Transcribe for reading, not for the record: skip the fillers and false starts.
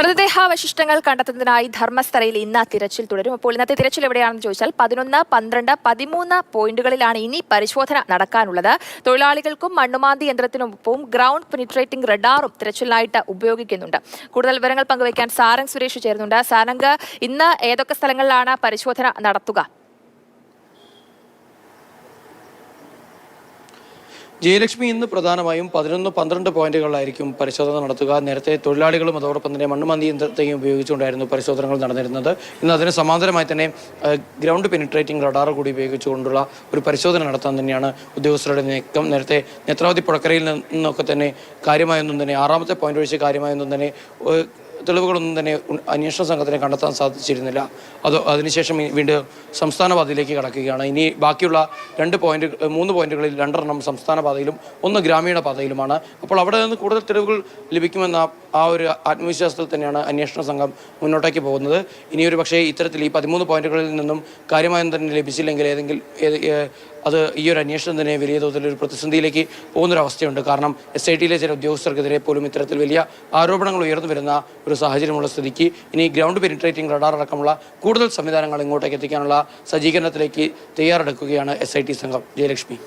മൃതദേഹാവശിഷ്ടങ്ങൾ കണ്ടെത്തുന്നതിനായി ധർമ്മസ്ഥലയിൽ ഇന്ന് തിരച്ചിൽ തുടരും. അപ്പോൾ ഇന്നത്തെ തിരച്ചിൽ എവിടെയാണെന്ന് ചോദിച്ചാൽ 11, 12, 13 പോയിന്റുകളിലാണ് ഇനി പരിശോധന നടക്കാനുള്ളത്. തൊഴിലാളികൾക്കും മണ്ണുമാന്തി യന്ത്രത്തിനൊപ്പവും ഗ്രൗണ്ട് പെനിട്രേറ്റിംഗ് റഡാറും തിരച്ചിലിനായിട്ട് ഉപയോഗിക്കുന്നുണ്ട്. കൂടുതൽ വിവരങ്ങൾ പങ്കുവയ്ക്കാൻ സാരംഗ് സുരേഷ് ചേരുന്നുണ്ട്. സാരംഗ്, ഇന്ന് ഏതൊക്കെ സ്ഥലങ്ങളിലാണ് പരിശോധന നടത്തുക? ജയലക്ഷ്മി, ഇന്ന് പ്രധാനമായും 11, 12 പോയിന്റുകളിലായിരിക്കും പരിശോധന നടത്തുക. നേരത്തെ തൊഴിലാളികളും അതോടൊപ്പം തന്നെ മണ്ണുമാന്തി യന്ത്രത്തെയും ഉപയോഗിച്ചുകൊണ്ടായിരുന്നു പരിശോധനകൾ നടന്നിരുന്നത്. ഇന്ന് അതിന് സമാന്തരമായി തന്നെ ഗ്രൗണ്ട് പെനിട്രേറ്റിംഗ് റഡാർ കൂടി ഉപയോഗിച്ചുകൊണ്ടുള്ള ഒരു പരിശോധന നടത്താൻ തന്നെയാണ് ഉദ്യോഗസ്ഥരുടെ നീക്കം. നേരത്തെ നേത്രാവതി പുഴക്കരയിൽ നിന്നൊക്കെ തന്നെ കാര്യമായൊന്നും തന്നെ 6ാമത്തെ പോയിന്റ് ഒഴിച്ച് കാര്യമായൊന്നും തന്നെ തെളിവുകളൊന്നും തന്നെ അന്വേഷണ സംഘത്തിനെ കണ്ടെത്താൻ സാധിച്ചിരുന്നില്ല. അതിനുശേഷം വീണ്ടും സംസ്ഥാന പാതയിലേക്ക് കടക്കുകയാണ്. ഇനി ബാക്കിയുള്ള 3 പോയിന്റുകളിൽ 2 സംസ്ഥാന പാതയിലും 1 ഗ്രാമീണ പാതയിലുമാണ്. അപ്പോൾ അവിടെ നിന്ന് കൂടുതൽ തെളിവുകൾ ലഭിക്കുമെന്ന ആ ഒരു ആത്മവിശ്വാസത്തിൽ തന്നെയാണ് അന്വേഷണ സംഘം മുന്നോട്ടേക്ക് പോകുന്നത്. ഇനിയൊരു പക്ഷേ ഇത്തരത്തിൽ ഈ 13 പോയിന്റുകളിൽ നിന്നും കാര്യമായൊന്നും തന്നെ ലഭിച്ചില്ലെങ്കിൽ അത് ഈ ഒരു അന്വേഷണം തന്നെ വലിയ തോതിലൊരു പ്രതിസന്ധിയിലേക്ക് പോകുന്നൊരവസ്ഥയുണ്ട്. കാരണം SITയിലെ ചില ഉദ്യോഗസ്ഥർക്കെതിരെ പോലും ഇത്തരത്തിൽ വലിയ ആരോപണങ്ങൾ ഉയർന്നു വരുന്ന ഒരു സാഹചര്യമുള്ള സ്ഥിതിക്ക് ഇനി ഗ്രൗണ്ട് പെനിട്രേറ്റിംഗ് റഡാർ അടക്കമുള്ള കൂടുതൽ സംവിധാനങ്ങൾ ഇങ്ങോട്ടേക്ക് എത്തിക്കാനുള്ള സജ്ജീകരണത്തിലേക്ക് തയ്യാറെടുക്കുകയാണ് SIT സംഘം. ജയലക്ഷ്മി.